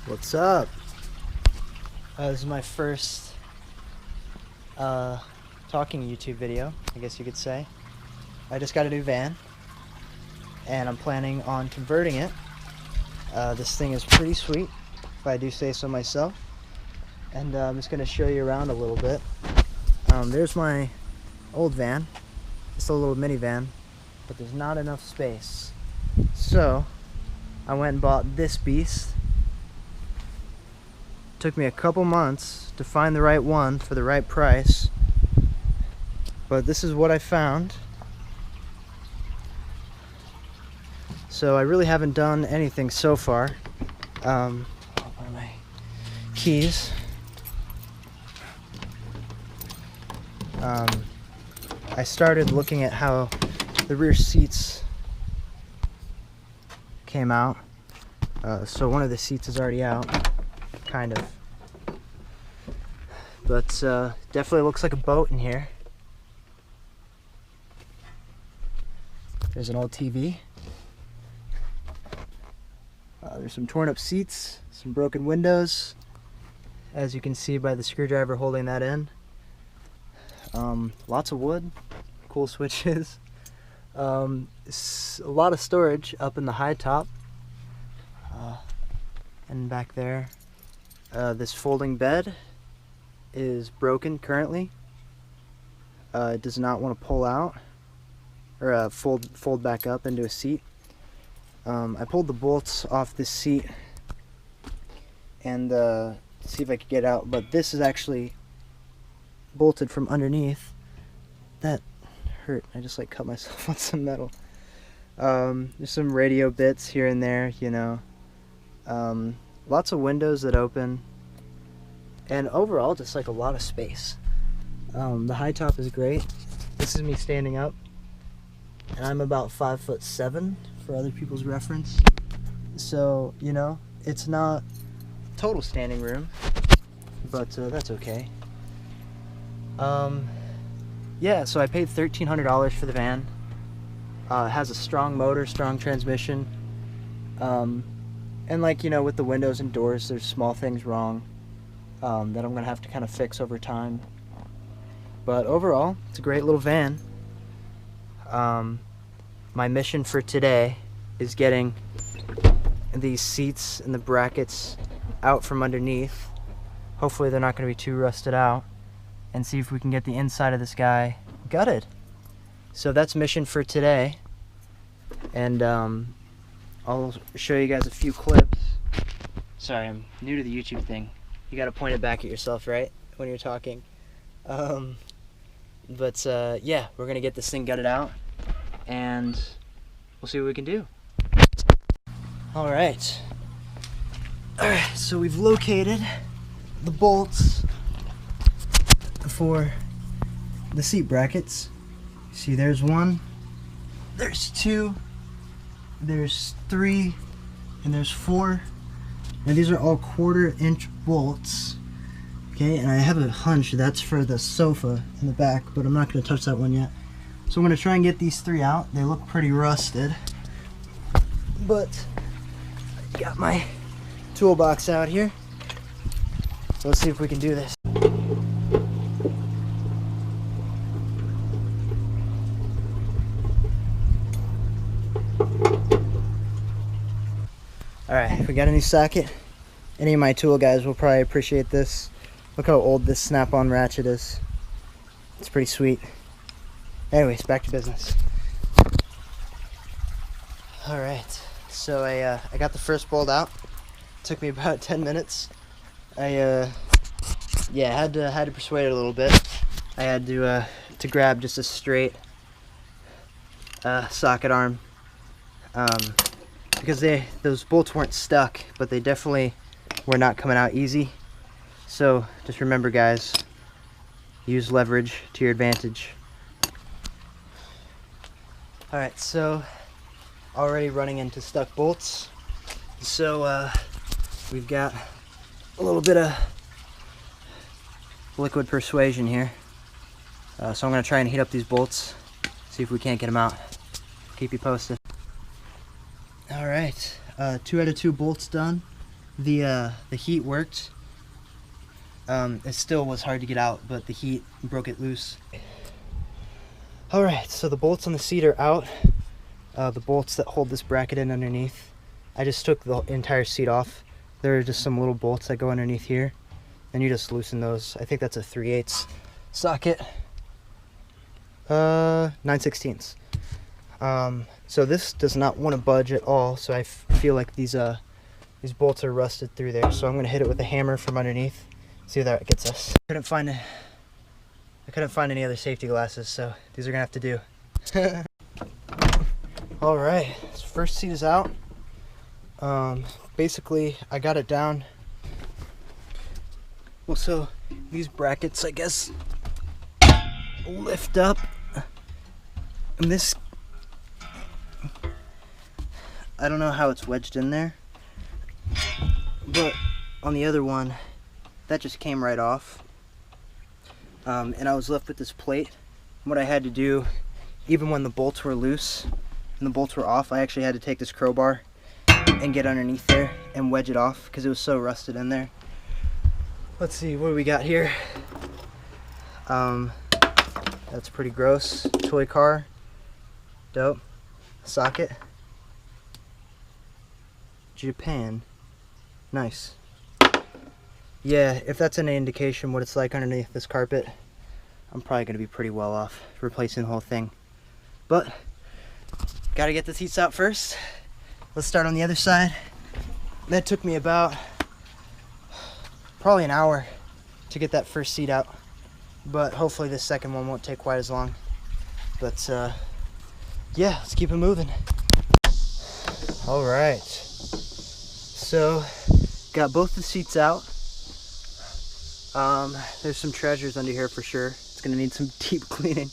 What's up? This is my first talking YouTube video, I guess you could say. I just got a new van and I'm planning on converting it. This thing is pretty sweet, if I do say so myself. And I'm just going to show you around a little bit. There's my old van. It's a little minivan, but there's not enough space. So I went and bought this beast. Took me a couple months to find the right one for the right price, but this is what I found. So I really haven't done anything so far. Where are my keys? I started looking at how the rear seats came out. So one of the seats is already out. Kind of, but definitely looks like a boat in here. There's an old TV. There's some torn up seats, some broken windows, as you can see by the screwdriver holding that in. Lots of wood, cool switches. A lot of storage up in the high top, and back there. This folding bed is broken currently. It does not want to pull out or fold back up into a seat. I pulled the bolts off this seat and see if I could get out, but this is actually bolted from underneath. That hurt. I just like cut myself on some metal. There's some radio bits here and there, you know. Lots of windows that open, and overall just like a lot of space. The high top is great. This is me standing up, and I'm about 5'7" for other people's reference. So, you know, it's not total standing room, but that's okay. Yeah, so I paid $1,300 for the van. It has a strong motor, strong transmission. And like, you know, with the windows and doors, there's small things wrong that I'm going to have to kind of fix over time. But overall, it's a great little van. My mission for today is getting these seats and the brackets out from underneath. Hopefully they're not going to be too rusted out. And see if we can get the inside of this guy gutted. So that's mission for today. And I'll show you guys a few clips. Sorry, I'm new to the YouTube thing. You gotta point it back at yourself, right? When you're talking. Yeah, we're gonna get this thing gutted out and we'll see what we can do. Alright. Alright, so we've located the bolts for the seat brackets. See, there's one, there's two, there's 3, and there's 4. Now these are all 1/4-inch bolts. Okay, and I have a hunch that's for the sofa in the back, but I'm not going to touch that one yet. So I'm going to try and get these 3 out. They look pretty rusted, but I got my toolbox out here. So let's see if we can do this. Alright, we got a new socket. Any of my tool guys will probably appreciate this. Look how old this snap-on ratchet is. It's pretty sweet. Anyways, back to business. Alright, so I got the first bolt out. It took me about 10 minutes. I had to persuade it a little bit. I had to grab just a straight socket arm. Because those bolts weren't stuck, but they definitely were not coming out easy. So just remember, guys, use leverage to your advantage. Alright, so already running into stuck bolts. So we've got a little bit of liquid persuasion here. So I'm going to try and heat up these bolts, see if we can't get them out. Keep you posted. Alright, 2 out of 2 bolts done. The heat worked. It still was hard to get out, but the heat broke it loose. Alright, so the bolts on the seat are out. The bolts that hold this bracket in underneath. I just took the entire seat off. There are just some little bolts that go underneath here, and you just loosen those. I think that's a 3/8 socket. 9/16. So this does not want to budge at all, so I feel like these bolts are rusted through there. So I'm going to hit it with a hammer from underneath. See where that gets us. I couldn't find any other safety glasses, so these are gonna have to do. All right, so first seat is out. Basically, I got it down. Well, so these brackets, I guess, lift up, and this, I don't know how it's wedged in there, but on the other one, that just came right off. And I was left with this plate. What I had to do, even when the bolts were loose and the bolts were off, I actually had to take this crowbar and get underneath there and wedge it off because it was so rusted in there. Let's see, what do we got here? That's pretty gross. Toy car. Dope. Socket. Japan. Nice. Yeah, if that's any indication what it's like underneath this carpet, I'm probably going to be pretty well off replacing the whole thing. But, gotta get the seats out first. Let's start on the other side. That took me about probably an hour to get that first seat out. But hopefully this second one won't take quite as long. But, yeah, let's keep it moving. Alright. So, got both the seats out. There's some treasures under here for sure. It's gonna need some deep cleaning.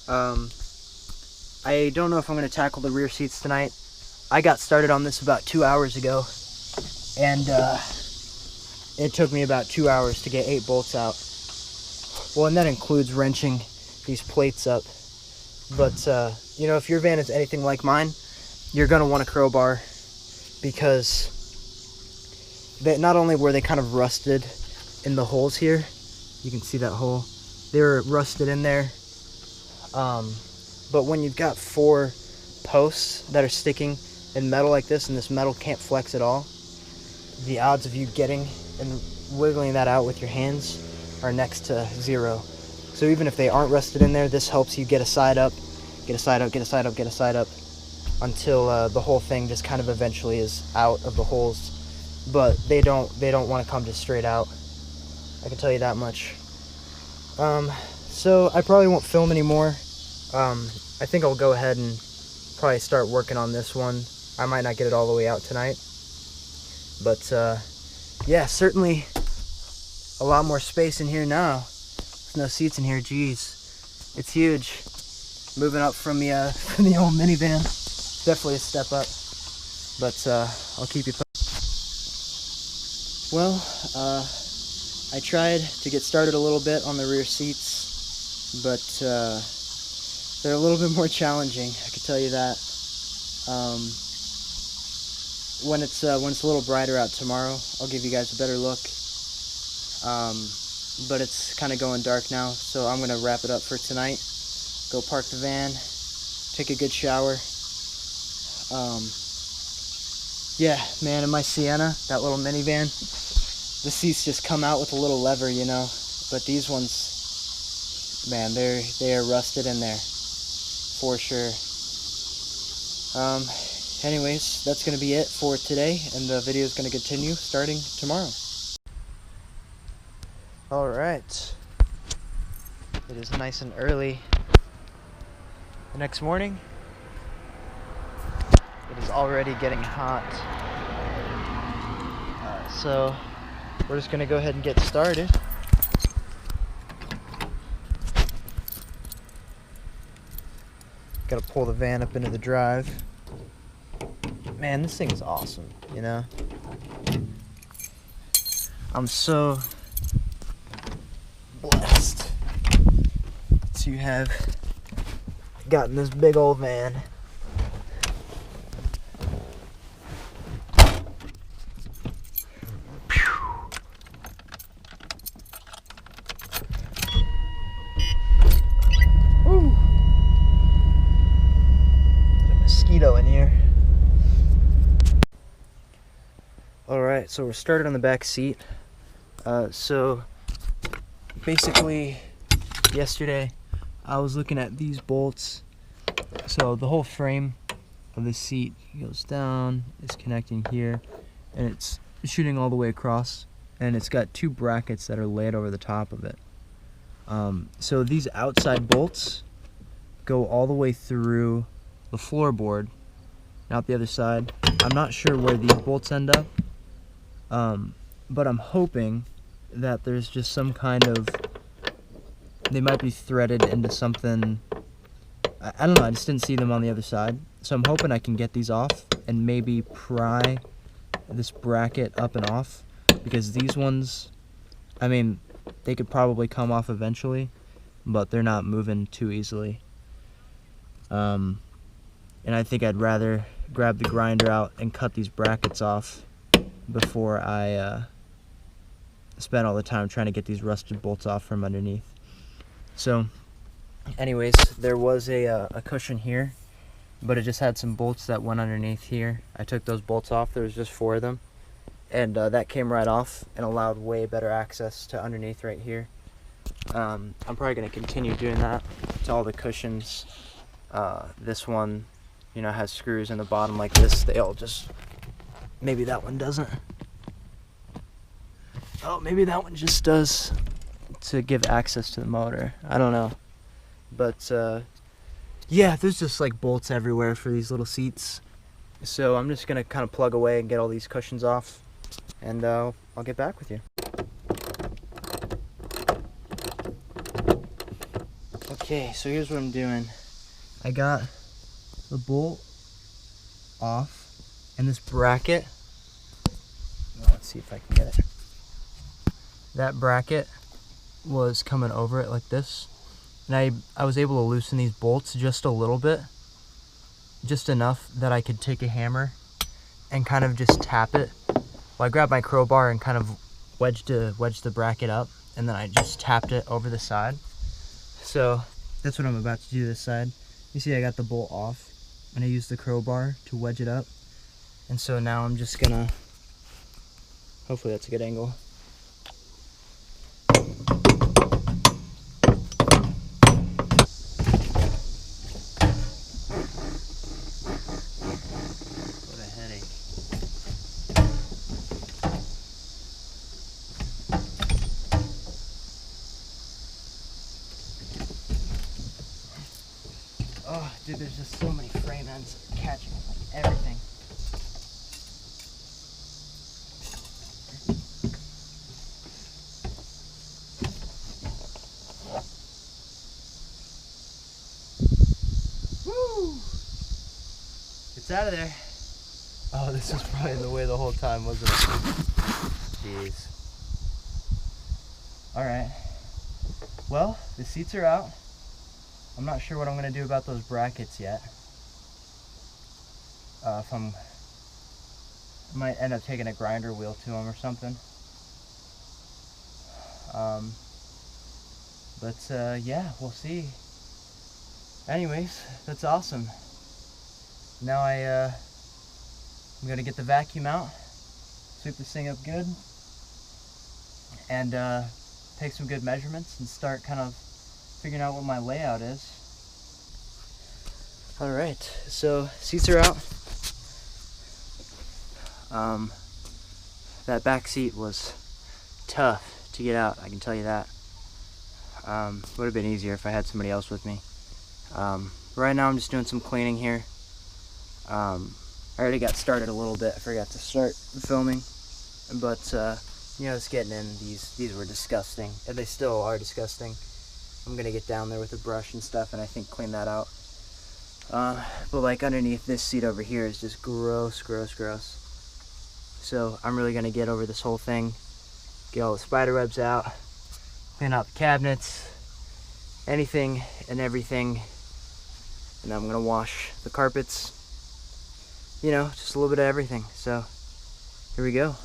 I don't know if I'm gonna tackle the rear seats tonight. I got started on this about 2 hours ago, and it took me about 2 hours to get 8 bolts out. Well, and that includes wrenching these plates up. But you know, if your van is anything like mine, you're gonna want a crowbar, because not only were they kind of rusted in the holes here, you can see that hole, they were rusted in there, but when you've got 4 posts that are sticking in metal like this, and this metal can't flex at all, the odds of you getting and wiggling that out with your hands are next to 0. So even if they aren't rusted in there, this helps you get a side up, get a side up, get a side up, get a side up, until the whole thing just kind of eventually is out of the holes. But they don't want to come just straight out, I can tell you that much. So I probably won't film anymore. I think I'll go ahead and probably start working on this one. I might not get it all the way out tonight, but yeah, certainly a lot more space in here now. There's no seats in here. Jeez, it's huge. Moving up from the old minivan, definitely a step up. But I'll keep you posted. Well, I tried to get started a little bit on the rear seats, but they're a little bit more challenging, I can tell you that. When it's a little brighter out tomorrow, I'll give you guys a better look. But it's kind of going dark now, so I'm gonna wrap it up for tonight. Go park the van, take a good shower. Yeah, man, in my Sienna, that little minivan, the seats just come out with a little lever, you know. But these ones, man, they are rusted in there, for sure. Anyways, that's gonna be it for today, and the video is gonna continue starting tomorrow. All right, it is nice and early the next morning. It is already getting hot, so we're just gonna go ahead and get started. Gotta pull the van up into the drive. Man, this thing is awesome, you know? I'm so blessed to have gotten this big old van. tornado in here. Alright, so we're started on the back seat. So basically yesterday I was looking at these bolts. So the whole frame of the seat goes down, it's connecting here, and it's shooting all the way across, and it's got two brackets that are laid over the top of it. So these outside bolts go all the way through the floorboard, out the other side. I'm not sure where these bolts end up, but I'm hoping that there's just some kind of, they might be threaded into something. I don't know, I just didn't see them on the other side. So I'm hoping I can get these off and maybe pry this bracket up and off, because these ones, I mean, they could probably come off eventually, but they're not moving too easily. And I think I'd rather grab the grinder out and cut these brackets off before I spend all the time trying to get these rusted bolts off from underneath. So anyways, there was a cushion here, but it just had some bolts that went underneath here. I took those bolts off. There was just 4 of them, and that came right off and allowed way better access to underneath right here. I'm probably going to continue doing that to all the cushions. This one, you know, has screws in the bottom like this. They all just, maybe that one doesn't. Oh, maybe that one just does to give access to the motor. I don't know. But yeah, there's just like bolts everywhere for these little seats. So I'm just gonna kind of plug away and get all these cushions off, and I'll get back with you. Okay, so here's what I'm doing. I got the bolt off, and this bracket, let's see if I can get it. That bracket was coming over it like this, and I was able to loosen these bolts just a little bit, just enough that I could take a hammer and kind of just tap it. Well, I grabbed my crowbar and kind of wedged the bracket up, and then I just tapped it over the side. So that's what I'm about to do this side. You see I got the bolt off, and I used the crowbar to wedge it up. And so now I'm just gonna, hopefully that's a good angle. What a headache. Oh, dude, there's just so many frame ends catching like everything. Woo! It's out of there. Oh, this was probably the way the whole time, wasn't it? Jeez. Alright. Well, the seats are out. I'm not sure what I'm going to do about those brackets yet. I might end up taking a grinder wheel to them or something. Yeah, we'll see. Anyways, that's awesome. Now I'm going to get the vacuum out, sweep this thing up good, and take some good measurements and start kind of figuring out what my layout is. Alright, so seats are out. That back seat was tough to get out, I can tell you that. Would have been easier if I had somebody else with me. Right now I'm just doing some cleaning here. I already got started a little bit. I forgot to start filming, but you know, just getting in. These were disgusting, and they still are disgusting. I'm gonna get down there with a brush and stuff, and I think clean that out. But like underneath this seat over here is just gross, gross, gross. So I'm really gonna get over this whole thing, get all the spider webs out, clean out the cabinets, anything and everything, and I'm gonna wash the carpets. You know, just a little bit of everything. So here we go.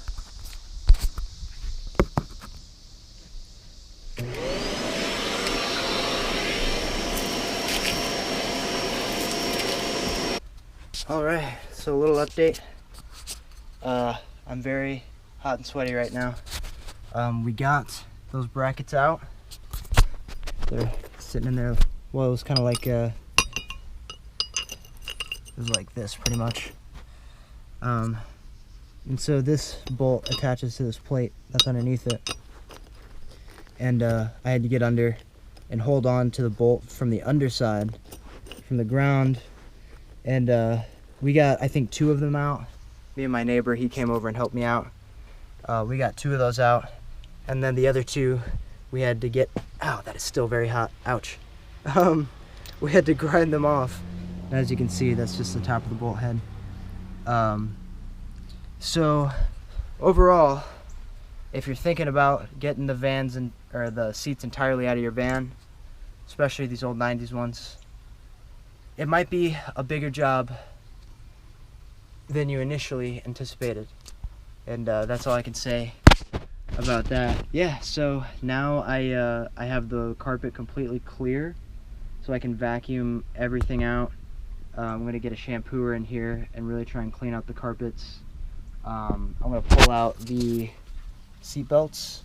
Alright, so a little update. I'm very hot and sweaty right now. We got those brackets out. They're sitting in there. Well, it was kind of like it was like this pretty much. And so this bolt attaches to this plate that's underneath it. And I had to get under and hold on to the bolt from the underside, from the ground. And we got, I think, 2 of them out. Me and my neighbor, he came over and helped me out. We got 2 of those out. And then the other 2, we had to get, ow, that is still very hot, ouch. We had to grind them off. And as you can see, that's just the top of the bolt head. So overall, if you're thinking about getting the vans or the seats entirely out of your van, especially these old 90s ones, it might be a bigger job than you initially anticipated. And that's all I can say about that. Yeah, so now I have the carpet completely clear, so I can vacuum everything out. I'm gonna get a shampooer in here and really try and clean out the carpets. I'm gonna pull out the seat belts,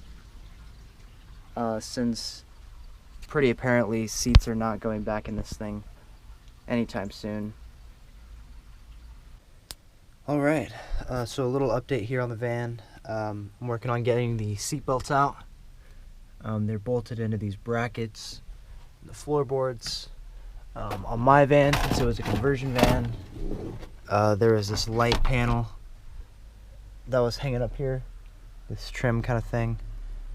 since pretty apparently seats are not going back in this thing anytime soon. Alright, so a little update here on the van. I'm working on getting the seat belts out. They're bolted into these brackets, the floorboards. On my van, since it was a conversion van, there was this light panel that was hanging up here, this trim kind of thing.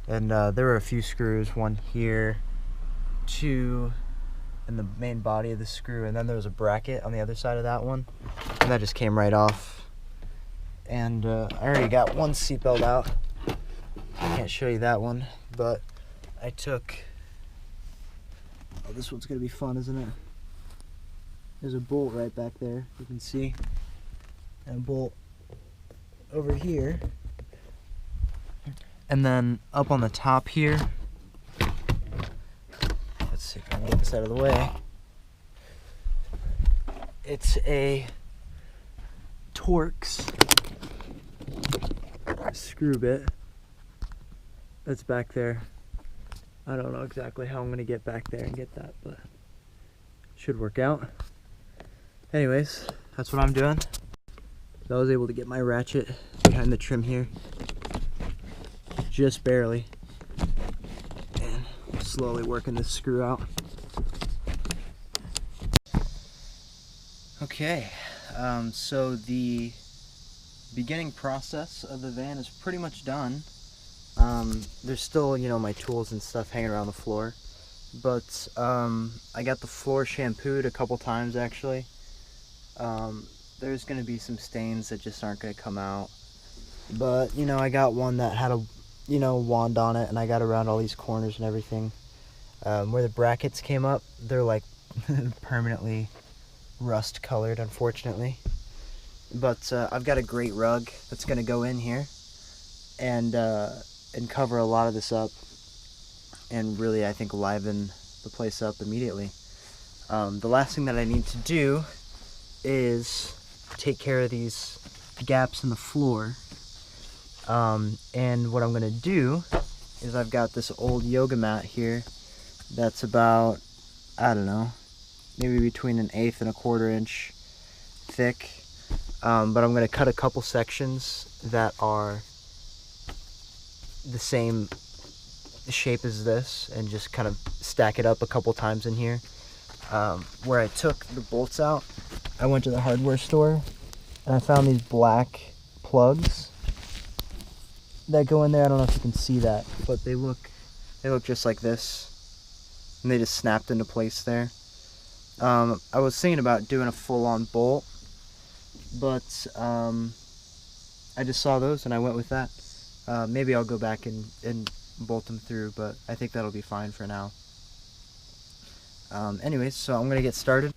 And there were a few screws, one here, 2 in the main body of the screw, and then there was a bracket on the other side of that one, and that just came right off. And I already got one seatbelt out. I can't show you that one, but I took, oh, this one's gonna be fun, isn't it? There's a bolt right back there, you can see, and a bolt over here. And then up on the top here, let's see if I can get this out of the way. It's a Torx screw bit that's back there. I don't know exactly how I'm going to get back there and get that, but it should work out. Anyways, that's what I'm doing. So I was able to get my ratchet behind the trim here, just barely, and I'm slowly working this screw out. Okay, so the beginning process of the van is pretty much done. There's still, you know, my tools and stuff hanging around the floor, but I got the floor shampooed a couple times actually. There's gonna be some stains that just aren't gonna come out, but you know, I got one that had a, you know, wand on it, and I got around all these corners and everything. Where the brackets came up, they're like permanently rust colored, unfortunately. But I've got a great rug that's gonna go in here and cover a lot of this up, and really, I think, liven the place up immediately. The last thing that I need to do is take care of these gaps in the floor. And what I'm gonna do is, I've got this old yoga mat here that's about, I don't know, maybe between 1/8 and 1/4 inch thick. But I'm going to cut a couple sections that are the same shape as this and just kind of stack it up a couple times in here. Where I took the bolts out, I went to the hardware store and I found these black plugs that go in there. I don't know if you can see that, but they look just like this, and they just snapped into place there. I was thinking about doing a full-on bolt, but I just saw those and I went with that. Maybe I'll go back and bolt them through, but I think that'll be fine for now. Anyways, so I'm gonna get started.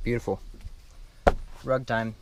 Beautiful. Rug time.